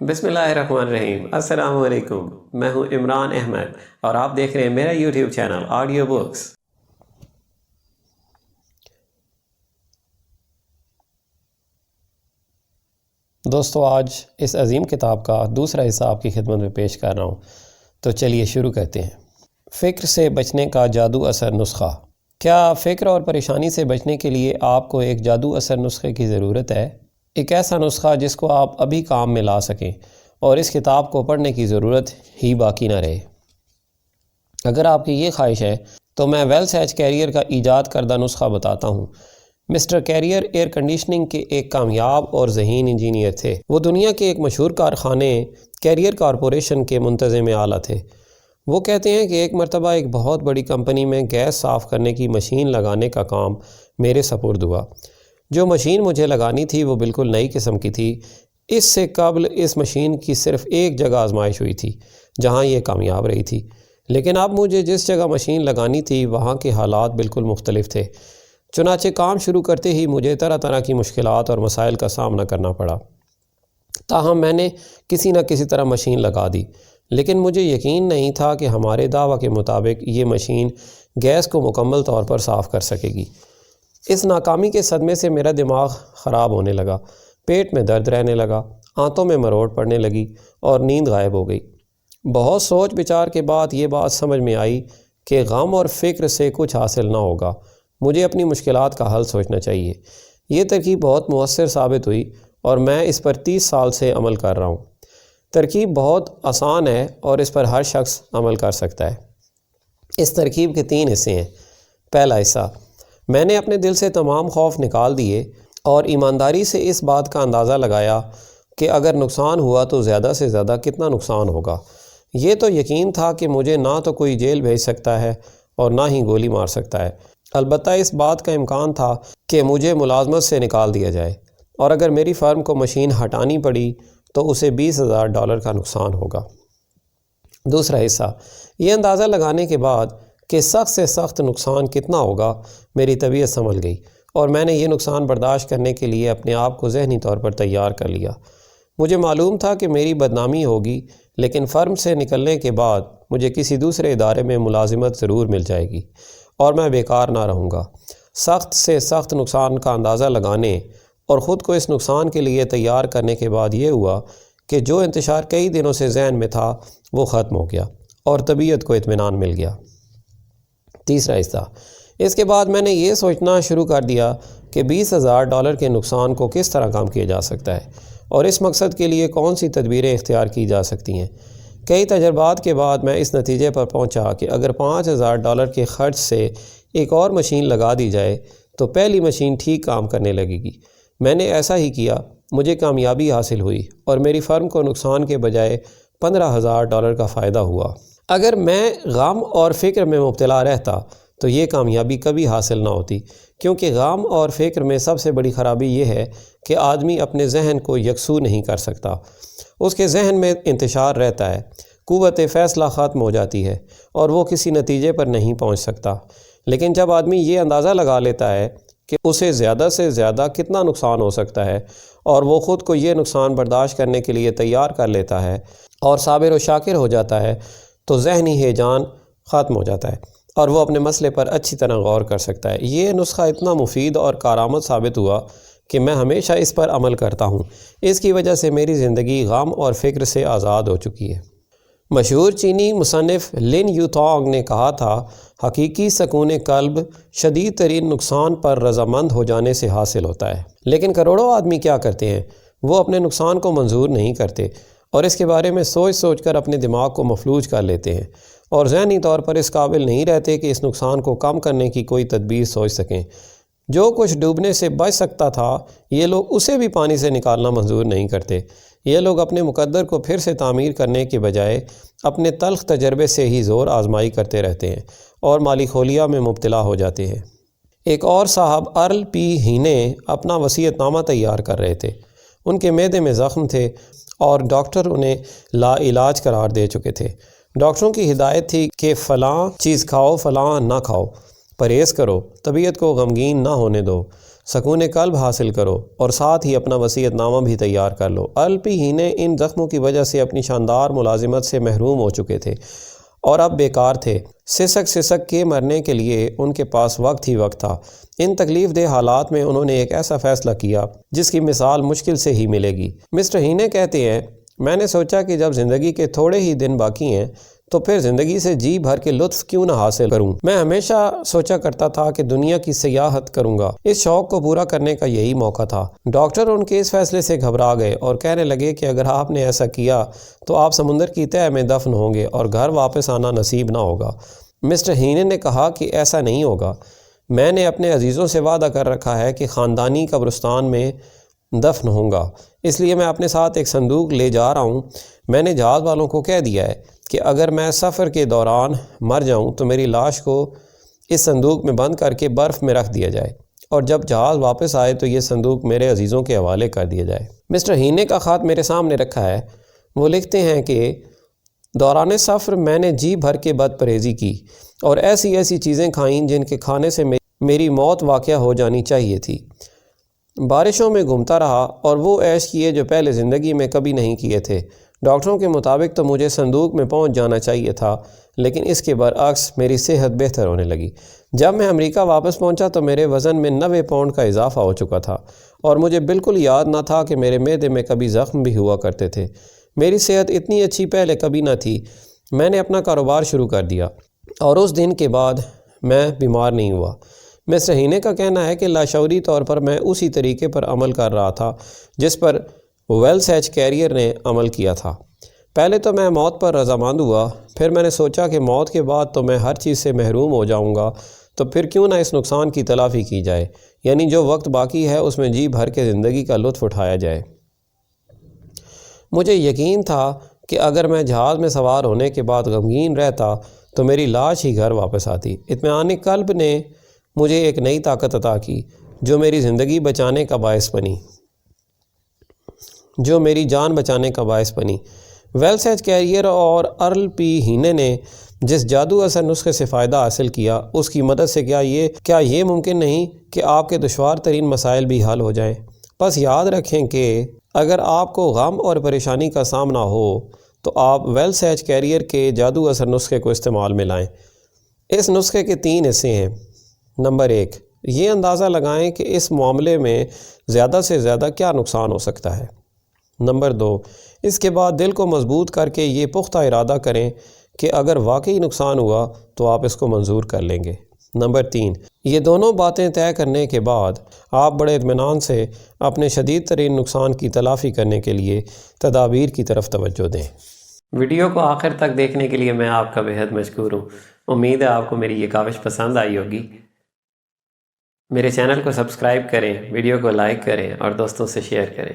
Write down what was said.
بسم اللہ الرحمن الرحیم۔ السلام علیکم، میں ہوں عمران احمد اور آپ دیکھ رہے ہیں میرا یوٹیوب چینل آڈیو بکس۔ دوستو، آج اس عظیم کتاب کا دوسرا حصہ آپ کی خدمت میں پیش کر رہا ہوں، تو چلیے شروع کرتے ہیں۔ فکر سے بچنے کا جادو اثر نسخہ۔ کیا فکر اور پریشانی سے بچنے کے لیے آپ کو ایک جادو اثر نسخے کی ضرورت ہے؟ ایک ایسا نسخہ جس کو آپ ابھی کام میں لا سکیں اور اس کتاب کو پڑھنے کی ضرورت ہی باقی نہ رہے۔ اگر آپ کی یہ خواہش ہے تو میں ویلس ایچ کیریئر کا ایجاد کردہ نسخہ بتاتا ہوں۔ مسٹر کیریئر ایئر کنڈیشننگ کے ایک کامیاب اور ذہین انجینئر تھے۔ وہ دنیا کے ایک مشہور کارخانے کیریئر کارپوریشن کے منتظم اعلیٰ تھے۔ وہ کہتے ہیں کہ ایک مرتبہ ایک بہت بڑی کمپنی میں گیس صاف کرنے کی مشین لگانے کا کام میرے سپرد ہوا۔ جو مشین مجھے لگانی تھی وہ بالکل نئی قسم کی تھی۔ اس سے قبل اس مشین کی صرف ایک جگہ آزمائش ہوئی تھی جہاں یہ کامیاب رہی تھی، لیکن اب مجھے جس جگہ مشین لگانی تھی وہاں کے حالات بالکل مختلف تھے۔ چنانچہ کام شروع کرتے ہی مجھے طرح طرح کی مشکلات اور مسائل کا سامنا کرنا پڑا۔ تاہم میں نے کسی نہ کسی طرح مشین لگا دی، لیکن مجھے یقین نہیں تھا کہ ہمارے دعویٰ کے مطابق یہ مشین گیس کو مکمل طور پر صاف کر سکے گی۔ اس ناکامی کے صدمے سے میرا دماغ خراب ہونے لگا، پیٹ میں درد رہنے لگا، آنتوں میں مروڑ پڑنے لگی اور نیند غائب ہو گئی۔ بہت سوچ بچار کے بعد یہ بات سمجھ میں آئی کہ غم اور فکر سے کچھ حاصل نہ ہوگا، مجھے اپنی مشکلات کا حل سوچنا چاہیے۔ یہ ترکیب بہت مؤثر ثابت ہوئی اور میں اس پر 30 سال سے عمل کر رہا ہوں۔ ترکیب بہت آسان ہے اور اس پر ہر شخص عمل کر سکتا ہے۔ اس ترکیب کے 3 حصے ہیں۔ پہلا حصہ، میں نے اپنے دل سے تمام خوف نکال دیے اور ایمانداری سے اس بات کا اندازہ لگایا کہ اگر نقصان ہوا تو زیادہ سے زیادہ کتنا نقصان ہوگا۔ یہ تو یقین تھا کہ مجھے نہ تو کوئی جیل بھیج سکتا ہے اور نہ ہی گولی مار سکتا ہے۔ البتہ اس بات کا امکان تھا کہ مجھے ملازمت سے نکال دیا جائے، اور اگر میری فرم کو مشین ہٹانی پڑی تو اسے $20,000 کا نقصان ہوگا۔ دوسرا حصہ، یہ اندازہ لگانے کے بعد کہ سخت سے سخت نقصان کتنا ہوگا، میری طبیعت سنبھل گئی اور میں نے یہ نقصان برداشت کرنے کے لیے اپنے آپ کو ذہنی طور پر تیار کر لیا۔ مجھے معلوم تھا کہ میری بدنامی ہوگی، لیکن فرم سے نکلنے کے بعد مجھے کسی دوسرے ادارے میں ملازمت ضرور مل جائے گی اور میں بیکار نہ رہوں گا۔ سخت سے سخت نقصان کا اندازہ لگانے اور خود کو اس نقصان کے لیے تیار کرنے کے بعد یہ ہوا کہ جو انتشار کئی دنوں سے ذہن میں تھا وہ ختم ہو گیا اور طبیعت کو اطمینان مل گیا۔ تیسرا حصہ، اس کے بعد میں نے یہ سوچنا شروع کر دیا کہ $20,000 کے نقصان کو کس طرح کم کیا جا سکتا ہے اور اس مقصد کے لیے کون سی تدبیریں اختیار کی جا سکتی ہیں۔ کئی تجربات کے بعد میں اس نتیجے پر پہنچا کہ اگر $5,000 کے خرچ سے ایک اور مشین لگا دی جائے تو پہلی مشین ٹھیک کام کرنے لگے گی۔ میں نے ایسا ہی کیا، مجھے کامیابی حاصل ہوئی اور میری فرم کو نقصان کے بجائے $15,000 کا فائدہ ہوا۔ اگر میں غم اور فکر میں مبتلا رہتا تو یہ کامیابی کبھی حاصل نہ ہوتی، کیونکہ غم اور فکر میں سب سے بڑی خرابی یہ ہے کہ آدمی اپنے ذہن کو یکسو نہیں کر سکتا۔ اس کے ذہن میں انتشار رہتا ہے، قوت فیصلہ ختم ہو جاتی ہے اور وہ کسی نتیجے پر نہیں پہنچ سکتا۔ لیکن جب آدمی یہ اندازہ لگا لیتا ہے کہ اسے زیادہ سے زیادہ کتنا نقصان ہو سکتا ہے اور وہ خود کو یہ نقصان برداشت کرنے کے لیے تیار کر لیتا ہے اور صابر و شاکر ہو جاتا ہے، تو ذہنی ہیجان ختم ہو جاتا ہے اور وہ اپنے مسئلے پر اچھی طرح غور کر سکتا ہے۔ یہ نسخہ اتنا مفید اور کارآمد ثابت ہوا کہ میں ہمیشہ اس پر عمل کرتا ہوں۔ اس کی وجہ سے میری زندگی غم اور فکر سے آزاد ہو چکی ہے۔ مشہور چینی مصنف لن یوتانگ نے کہا تھا، حقیقی سکون قلب شدید ترین نقصان پر رضامند ہو جانے سے حاصل ہوتا ہے۔ لیکن کروڑوں آدمی کیا کرتے ہیں؟ وہ اپنے نقصان کو منظور نہیں کرتے اور اس کے بارے میں سوچ سوچ کر اپنے دماغ کو مفلوج کر لیتے ہیں اور ذہنی طور پر اس قابل نہیں رہتے کہ اس نقصان کو کم کرنے کی کوئی تدبیر سوچ سکیں۔ جو کچھ ڈوبنے سے بچ سکتا تھا یہ لوگ اسے بھی پانی سے نکالنا منظور نہیں کرتے۔ یہ لوگ اپنے مقدر کو پھر سے تعمیر کرنے کے بجائے اپنے تلخ تجربے سے ہی زور آزمائی کرتے رہتے ہیں اور مالی خولیا میں مبتلا ہو جاتے ہیں۔ ایک اور صاحب ارل پی ہینے اپنا وصیت نامہ تیار کر رہے تھے۔ ان کے معدے میں زخم تھے اور ڈاکٹر انہیں لا علاج قرار دے چکے تھے۔ ڈاکٹروں کی ہدایت تھی کہ فلاں چیز کھاؤ، فلاں نہ کھاؤ، پرہیز کرو، طبیعت کو غمگین نہ ہونے دو۔ سکون قلب حاصل کرو اور ساتھ ہی اپنا وصیت نامہ بھی تیار کر لو۔ RLP ہینے ان زخموں کی وجہ سے اپنی شاندار ملازمت سے محروم ہو چکے تھے اور اب بیکار تھے۔ سسک کے مرنے کے لیے ان کے پاس وقت ہی وقت تھا۔ ان تکلیف دہ حالات میں انہوں نے ایک ایسا فیصلہ کیا جس کی مثال مشکل سے ہی ملے گی۔ مسٹر ہینے کہتے ہیں، میں نے سوچا کہ جب زندگی کے تھوڑے ہی دن باقی ہیں تو پھر زندگی سے جی بھر کے لطف کیوں نہ حاصل کروں۔ میں ہمیشہ سوچا کرتا تھا کہ دنیا کی سیاحت کروں گا۔ اس شوق کو پورا کرنے کا یہی موقع تھا۔ ڈاکٹر ان کے اس فیصلے سے گھبرا گئے اور کہنے لگے کہ اگر آپ نے ایسا کیا تو آپ سمندر کی تہہ میں دفن ہوں گے اور گھر واپس آنا نصیب نہ ہوگا۔ مسٹر ہینے نے کہا کہ ایسا نہیں ہوگا۔ میں نے اپنے عزیزوں سے وعدہ کر رکھا ہے کہ خاندانی قبرستان میں دفن ہوں گا، اس لیے میں اپنے ساتھ ایک صندوق لے جا رہا ہوں۔ میں نے جہاز والوں کو کہہ دیا ہے کہ اگر میں سفر کے دوران مر جاؤں تو میری لاش کو اس صندوق میں بند کر کے برف میں رکھ دیا جائے اور جب جہاز واپس آئے تو یہ صندوق میرے عزیزوں کے حوالے کر دیا جائے۔ مسٹر ہینے کا خط میرے سامنے رکھا ہے۔ وہ لکھتے ہیں کہ دوران سفر میں نے جی بھر کے بد پرہیزی کی اور ایسی چیزیں کھائیں جن کے کھانے سے میری موت واقع ہو جانی چاہیے تھی۔ بارشوں میں گھومتا رہا اور وہ عیش کیے جو پہلے زندگی میں کبھی نہیں کیے تھے۔ ڈاکٹروں کے مطابق تو مجھے صندوق میں پہنچ جانا چاہیے تھا، لیکن اس کے برعکس میری صحت بہتر ہونے لگی۔ جب میں امریکہ واپس پہنچا تو میرے وزن میں 90 پاؤنڈ کا اضافہ ہو چکا تھا اور مجھے بالکل یاد نہ تھا کہ میرے معدے میں کبھی زخم بھی ہوا کرتے تھے۔ میری صحت اتنی اچھی پہلے کبھی نہ تھی۔ میں نے اپنا کاروبار شروع کر دیا اور اس دن کے بعد میں بیمار نہیں ہوا۔ مسٹر ہینے کا کہنا ہے کہ لاشعوری طور پر میں اسی طریقے پر عمل کر رہا تھا جس پر ویلس ایچ کیریئر نے عمل کیا تھا۔ پہلے تو میں موت پر رضامند ہوا، پھر میں نے سوچا کہ موت کے بعد تو میں ہر چیز سے محروم ہو جاؤں گا، تو پھر کیوں نہ اس نقصان کی تلافی کی جائے، یعنی جو وقت باقی ہے اس میں جی بھر کے زندگی کا لطف اٹھایا جائے۔ مجھے یقین تھا کہ اگر میں جہاز میں سوار ہونے کے بعد غمگین رہتا تو میری لاش ہی گھر واپس آتی۔ اطمینان قلب نے مجھے ایک نئی طاقت عطا کی جو میری زندگی بچانے کا باعث بنی، جو میری جان بچانے کا باعث بنی۔ ویلس ایچ کیریئر اور RLP ہینے نے جس جادو اثر نسخے سے فائدہ حاصل کیا اس کی مدد سے کیا یہ ممکن نہیں کہ آپ کے دشوار ترین مسائل بھی حل ہو جائیں؟ بس یاد رکھیں کہ اگر آپ کو غم اور پریشانی کا سامنا ہو تو آپ ویلس ایچ کیریئر کے جادو اثر نسخے کو استعمال میں لائیں۔ اس نسخے کے 3 حصے ہیں۔ نمبر 1، یہ اندازہ لگائیں کہ اس معاملے میں زیادہ سے زیادہ کیا نقصان ہو سکتا ہے۔ نمبر 2، اس کے بعد دل کو مضبوط کر کے یہ پختہ ارادہ کریں کہ اگر واقعی نقصان ہوا تو آپ اس کو منظور کر لیں گے۔ نمبر 3، یہ دونوں باتیں طے کرنے کے بعد آپ بڑے اطمینان سے اپنے شدید ترین نقصان کی تلافی کرنے کے لیے تدابیر کی طرف توجہ دیں۔ ویڈیو کو آخر تک دیکھنے کے لیے میں آپ کا بہت مشکور ہوں۔ امید ہے آپ کو میری یہ کاوش پسند آئی ہوگی۔ میرے چینل کو سبسکرائب کریں، ویڈیو کو لائک کریں اور دوستوں سے شیئر کریں۔